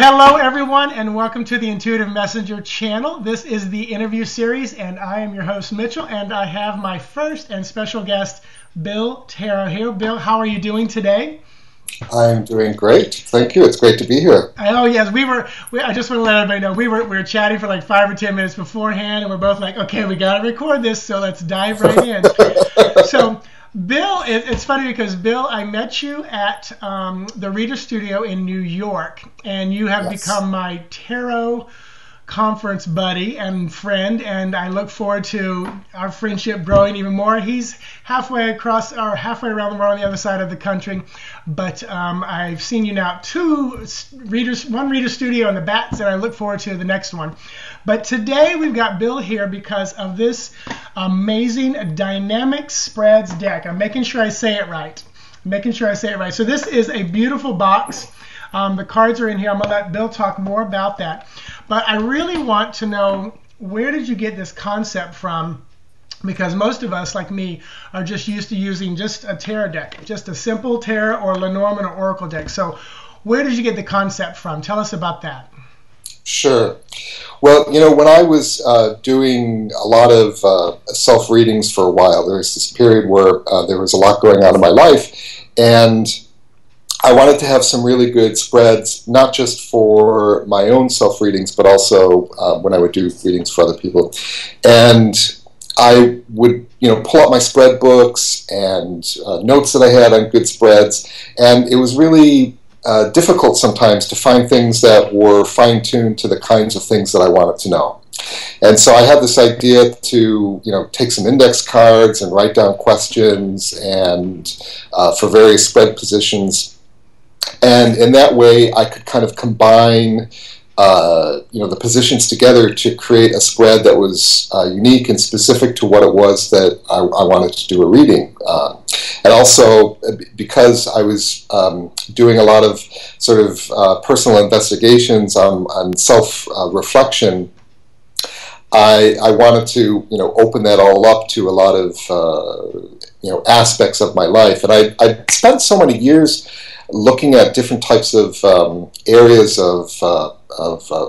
hello everyone, and welcome to the Intuitive Messenger Channel. This is the interview series, and I am your host, Mitchell, and I have my first and special guest, Bill Tarot here. Bill, how are you doing today? I'm doing great. Thank you. It's great to be here. Oh, yes. I just want to let everybody know, we were chatting for like 5 or 10 minutes beforehand, and we're both like, okay, we got to record this, so let's dive right in. So, Bill, it's funny because, Bill, I met you at the Reader Studio in New York, and you have become my tarot conference buddy and friend, and I look forward to our friendship growing even more. He's halfway around the world on the other side of the country, but I've seen you now one reader studio in the Bats, and I look forward to the next one. But today we've got Bill here because of this amazing dynamic spreads deck. I'm making sure I say it right. So this is a beautiful box. The cards are in here. I'm going to let Bill talk more about that. But I really want to know, where did you get this concept from? Because most of us, like me, are just used to using just a tarot deck, just a simple tarot or Lenormand or Oracle deck. So where did you get the concept from? Tell us about that. Sure. Well, when I was doing a lot of self-readings for a while, there was this period where there was a lot going on in my life, and I wanted to have some really good spreads, not just for my own self-readings, but also when I would do readings for other people. And I would, pull out my spread books and notes that I had on good spreads, and it was really difficult sometimes to find things that were fine-tuned to the kinds of things that I wanted to know. And so I had this idea to, take some index cards and write down questions and for various spread positions. And in that way, I could kind of combine, the positions together to create a spread that was unique and specific to what it was that I wanted to do a reading. And also, because I was doing a lot of sort of personal investigations on self-reflection, I wanted to, open that all up to a lot of, aspects of my life. And I spent so many years looking at different types of areas of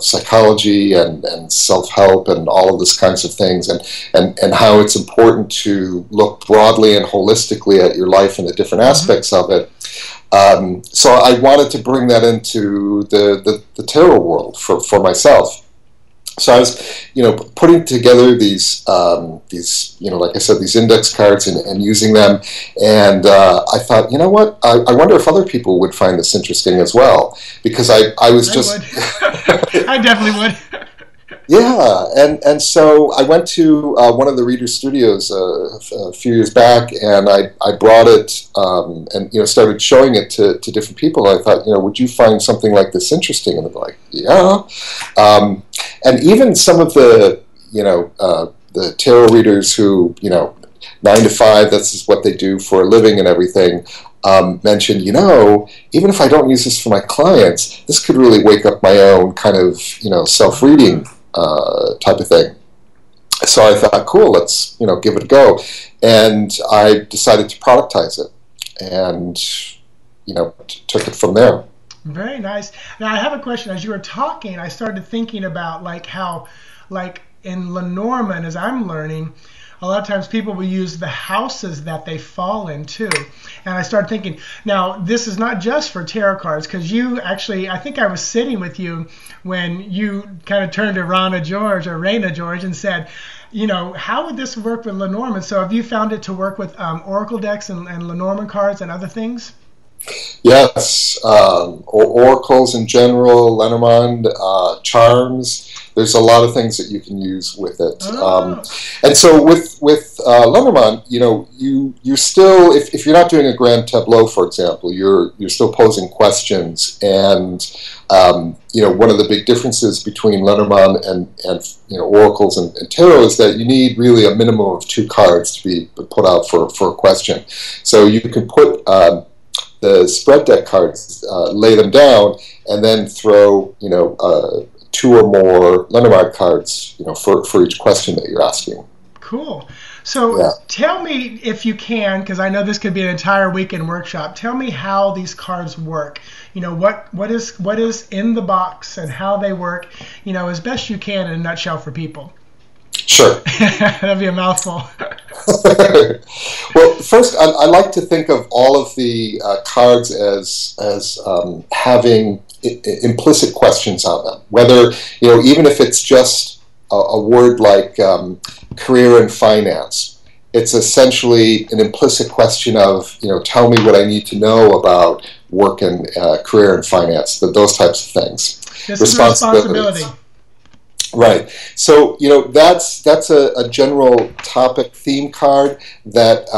psychology and self-help and all of these kinds of things, and how it's important to look broadly and holistically at your life and the different aspects of it. So I wanted to bring that into the tarot world for myself. So I was, putting together these, like I said, these index cards and using them, and I thought, you know what? I wonder if other people would find this interesting as well, because I was just, I definitely would. Yeah, and so I went to one of the Reader Studios a few years back, and I brought it and started showing it to different people. And I thought, would you find something like this interesting? And they're like, yeah. And even some of the the tarot readers who 9 to 5, that's what they do for a living and everything, mentioned, even if I don't use this for my clients, this could really wake up my own kind of self-reading type of thing. So I thought, cool, let's give it a go, and I decided to productize it, and took it from there. Very nice. Now I have a question. As you were talking, I started thinking about how in Lenormand, as I'm learning, a lot of times people will use the houses that they fall into. And I started thinking, now this is not just for tarot cards, because you actually, I think I was sitting with you when you kind of turned to Raina George and said, how would this work with Lenormand? So have you found it to work with Oracle decks and Lenormand cards and other things? Yes, oracles in general, Lenormand, charms. There's a lot of things that you can use with it. Oh. And so with Lenormand, you're still, if you're not doing a grand tableau, for example, you're still posing questions. And one of the big differences between Lenormand and oracles and tarot is that you need really a minimum of 2 cards to be put out for a question. So you can put the spread deck cards, lay them down, and then throw 2 or more Lenormand cards, for each question that you're asking. Cool. So Yeah. tell me, if you can, because I know this could be an entire weekend workshop. Tell me how these cards work. What is in the box and how they work. As best you can in a nutshell for people. Sure. That'd be a mouthful. Well, first, I like to think of all of the cards as having implicit questions on them. Whether, even if it's just a word like career and finance, it's essentially an implicit question of, tell me what I need to know about work and career and finance, those types of things. This is a responsibility. Right. So, that's a general topic theme card that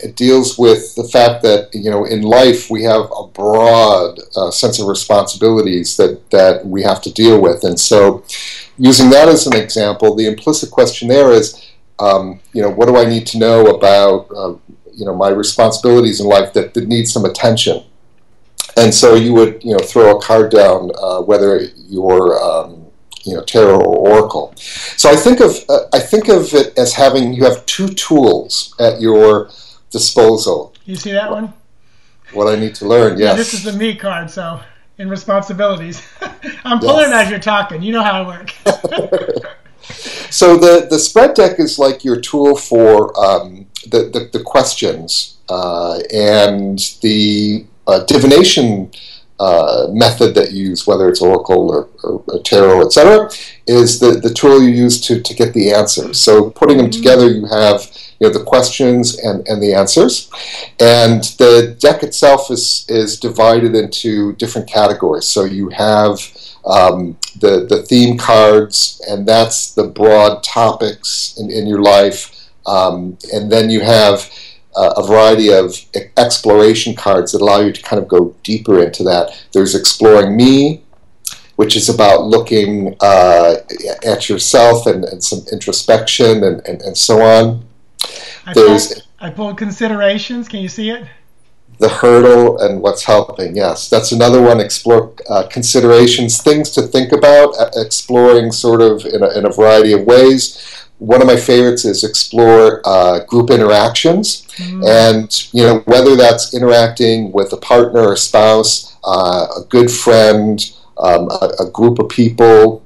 it deals with the fact that, in life we have a broad sense of responsibilities that we have to deal with. And so using that as an example, the implicit question there is, what do I need to know about, my responsibilities in life that need some attention? And so you would, throw a card down, whether you're tarot or oracle. So I think of it as you have two tools at your disposal. You see that one? What I need to learn, yes. Yeah, this is the me card, so in responsibilities. I'm pulling it as you're talking. You know how I work. So the spread deck is like your tool for the questions and the divination method that you use, whether it's oracle or tarot, etc., is the tool you use to get the answers. So putting them together, you have the questions and the answers, and the deck itself is divided into different categories. So you have the theme cards, and that's the broad topics in your life, and then you have a variety of exploration cards that allow you to kind of go deeper into that. There's Exploring Me, which is about looking at yourself and some introspection and so on. I pulled Considerations. Can you see it? The Hurdle and What's Helping. Yes, that's another one. Explore considerations, things to think about, exploring sort of in a variety of ways. One of my favorites is Explore group interactions, and whether that's interacting with a partner or spouse, a good friend, a group of people,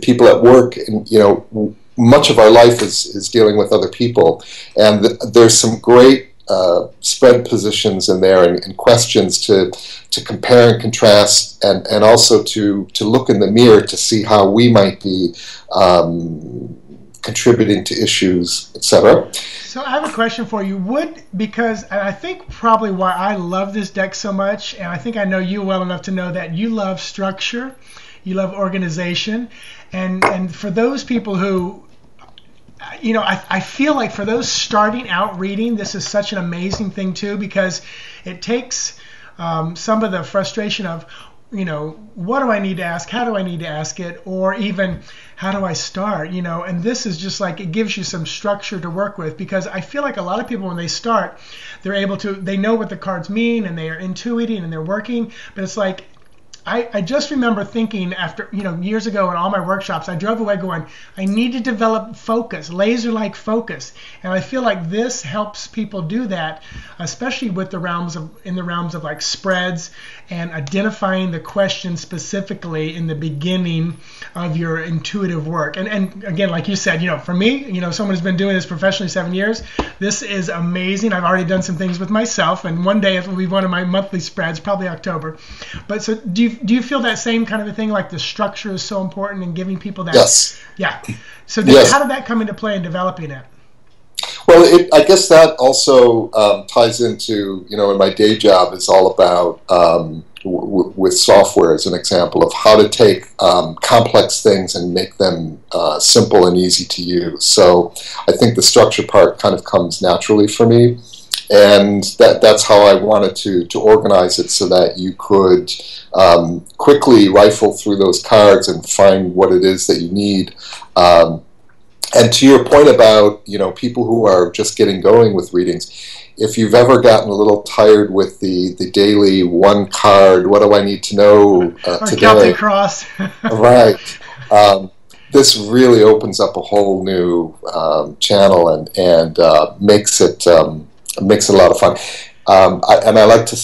people at work, and much of our life is dealing with other people, and there's some great spread positions in there and questions to compare and contrast, and also to look in the mirror to see how we might be contributing to issues, etc. So I have a question for you. And I think probably why I love this deck so much, and I think I know you well enough to know that you love structure, you love organization, and for those people who, I feel like for those starting out reading, this is such an amazing thing too, because it takes some of the frustration of, what do I need to ask? How do I need to ask it? Or even, how do I start? And this is just like, it gives you some structure to work with, because I feel like a lot of people, when they start, they know what the cards mean and they are intuiting and they're working, but it's like, I just remember thinking after, years ago in all my workshops, I drove away going, I need to develop focus, laser-like focus. And I feel like this helps people do that, especially with in the realms of like spreads and identifying the question specifically in the beginning of your intuitive work. And again, like you said, for me, someone who's been doing this professionally 7 years, this is amazing. I've already done some things with myself, and one day it will be one of my monthly spreads, probably October. But so do you feel that same kind of a thing, like the structure is so important in giving people that? Yes. Yeah. So yes. How did that come into play in developing it? Well, I guess that also ties into, in my day job, is all about, with software as an example, of how to take complex things and make them simple and easy to use. So I think the structure part kind of comes naturally for me. And that's how I wanted to organize it, so that you could quickly rifle through those cards and find what it is that you need. And to your point about people who are just getting going with readings, if you've ever gotten a little tired with the daily one card, what do I need to know or today? Celtic Cross. Right. this really opens up a whole new channel and makes it a lot of fun. I like to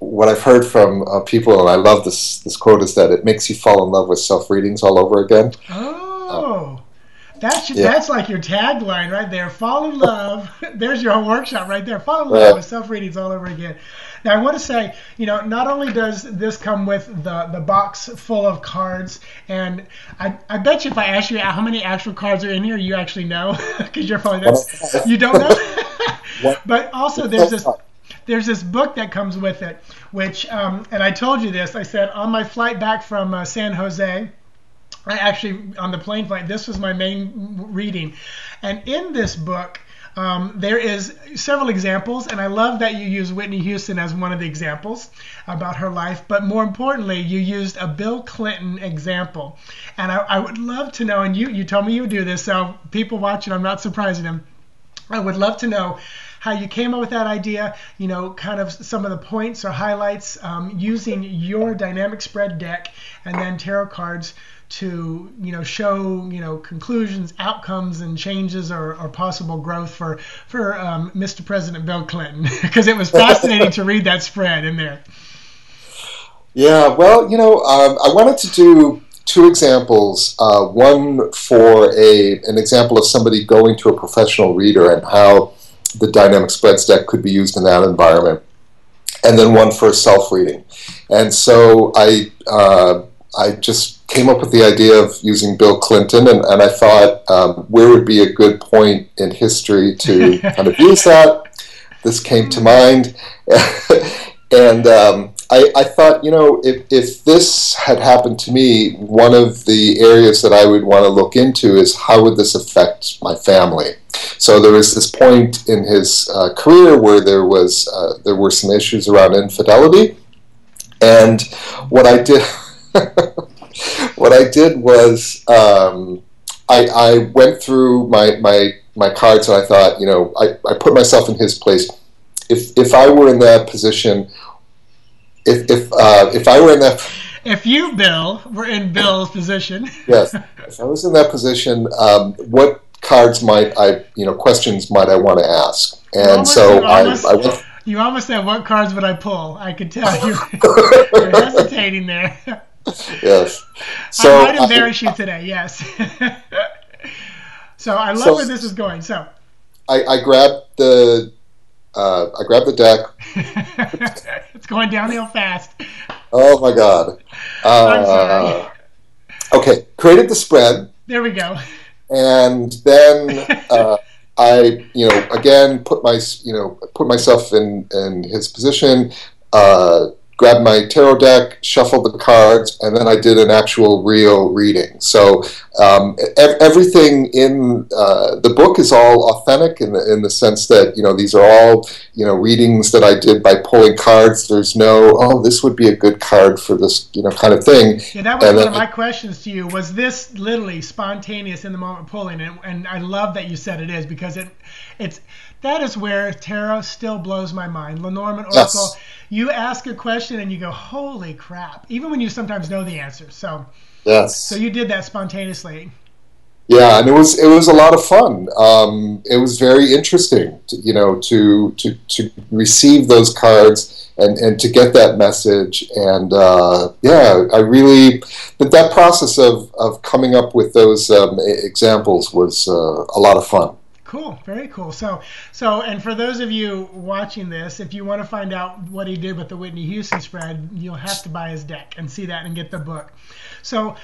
what I've heard from people, and I love this quote, is that it makes you fall in love with self readings all over again. Oh, that's like your tagline right there. Fall in love. There's your whole workshop right there. Fall in love with self readings all over again. Now, I want to say, not only does this come with the box full of cards, and I bet you if I ask you how many actual cards are in here, you actually know, because you're probably you don't know. But also, there's this book that comes with it, which, and I told you this. I said on my flight back from San Jose, on the plane flight, this was my main reading, and in this book. There is several examples, and I love that you use Whitney Houston as one of the examples about her life, but more importantly, you used a Bill Clinton example. And I would love to know, and you told me you would do this, so people watching, I'm not surprising them. I would love to know how you came up with that idea, kind of some of the points or highlights using your dynamic spread deck and then tarot cards to show conclusions, outcomes, and changes or possible growth for Mr. President Bill Clinton, because it was fascinating to read that spread in there. Yeah, well, I wanted to do two examples. One for an example of somebody going to a professional reader and how the dynamic spreads deck could be used in that environment, and then one for self-reading. And so I just came up with the idea of using Bill Clinton, and I thought where would be a good point in history to kind of use that. This came to mind, and I thought, if this had happened to me, one of the areas that I would want to look into is how would this affect my family. So there was this point in his career where there were some issues around infidelity, and what I did. What I did was I went through my cards, and I thought, I put myself in his place. If I were in that position, if I were in that, if you, Bill, were in Bill's position, yes, if I was in that position, what cards questions might I want to ask? And so I went. You almost said, what cards would I pull? I could tell you're hesitating there. Yes. So I might embarrass you today, yes. So I love where this is going. So I grabbed the deck. It's going downhill fast. Oh my God. I'm sorry. Okay, created the spread. There we go. And then I, again put myself in his position. Grabbed my tarot deck, shuffled the cards, and then I did an actual real reading. So everything in the book is all authentic in the sense that these are all readings that I did by pulling cards. There's no this would be a good card for this kind of thing. Yeah, that was one of my questions to you. Was this literally spontaneous in the moment pulling? And I love that you said it is, because that is where tarot still blows my mind. Lenormand Oracle. Yes. You ask a question and you go, holy crap, even when you sometimes know the answer. So yes. So you did that spontaneously. Yeah, and it was a lot of fun. It was very interesting, to receive those cards and to get that message. And I really that process of coming up with those examples was a lot of fun. Cool, very cool. So, and for those of you watching this, if you want to find out what he did with the Whitney Houston spread, you'll have to buy his deck and see that and get the book. So,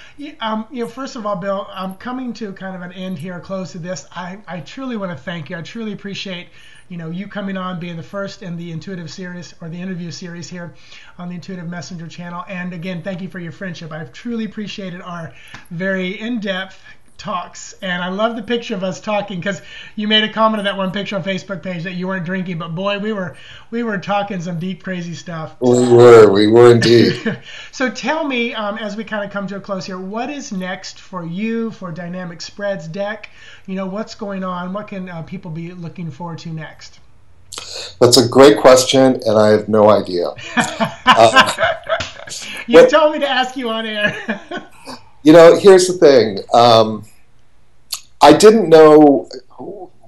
first of all, Bill, I'm coming to kind of an end here, close to this. I truly want to thank you. I truly appreciate, you coming on, being the first in the intuitive series or the interview series here on the Intuitive Messenger Channel. And again, thank you for your friendship. I've truly appreciated our very in-depth talks, and I love the picture of us talking, because you made a comment on that one picture on Facebook page that you weren't drinking, but boy, we were talking some deep, crazy stuff. We were indeed. So tell me, as we kind of come to a close here, what is next for you for Dynamic Spreads deck? What's going on? What can people be looking forward to next? That's a great question, and I have no idea. You told me to ask you on air. Here's the thing. I didn't know.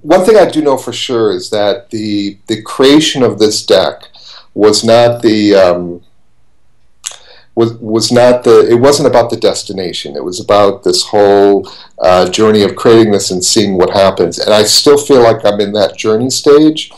One thing I do know for sure is that the creation of this deck was not the was not the. It wasn't about the destination. It was about this whole journey of creating this and seeing what happens. And I still feel like I'm in that journey stage.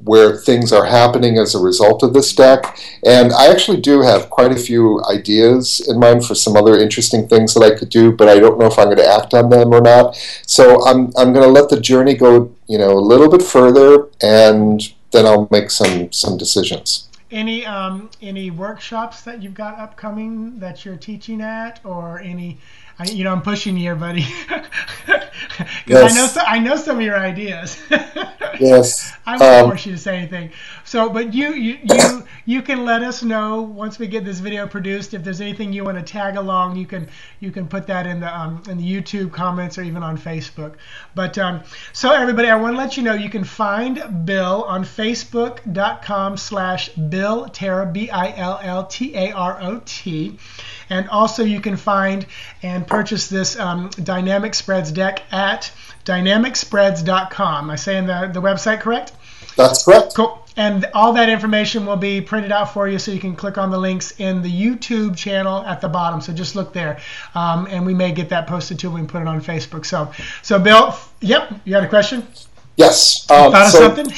Where things are happening as a result of this deck. And I actually do have quite a few ideas in mind for some other interesting things that I could do, but I don't know if I'm going to act on them or not. So I'm going to let the journey go, a little bit further, and then I'll make some decisions. Any workshops that you've got upcoming that you're teaching at, or any? I'm pushing you here, buddy, because yes. I know some of your ideas. Yes. I won't force you to say anything. So, but you can let us know once we get this video produced if there's anything you want to tag along. You can put that in the YouTube comments or even on Facebook. But so everybody, I want to let you know you can find Bill on Facebook.com/Bill Tarot, BILLTAROT. And also you can find and purchase this Dynamic Spreads deck at dynamicspreads.com. Am I saying the website correct? That's correct. Cool. And all that information will be printed out for you, so you can click on the links in the YouTube channel at the bottom. So just look there. And we may get that posted too when we put it on Facebook. So Bill, yep, you had a question? Yes. Thought of something?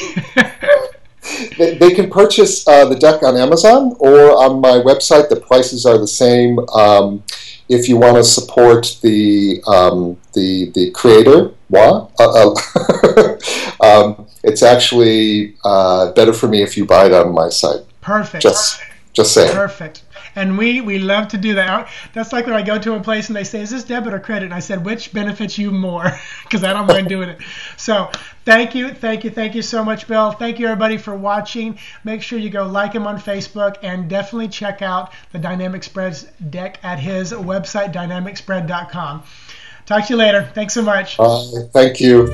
They can purchase the deck on Amazon or on my website. The prices are the same. If you want to support the creator, it's actually better for me if you buy it on my site. Perfect. Just saying. Perfect. And we love to do that. That's like when I go to a place and they say, is this debit or credit? And I said, which benefits you more? Because I don't mind doing it. So thank you so much, Bill. Thank you, everybody, for watching. Make sure you go like him on Facebook, and definitely check out the Dynamic Spreads deck at his website, dynamicspread.com. Talk to you later. Thanks so much. Thank you.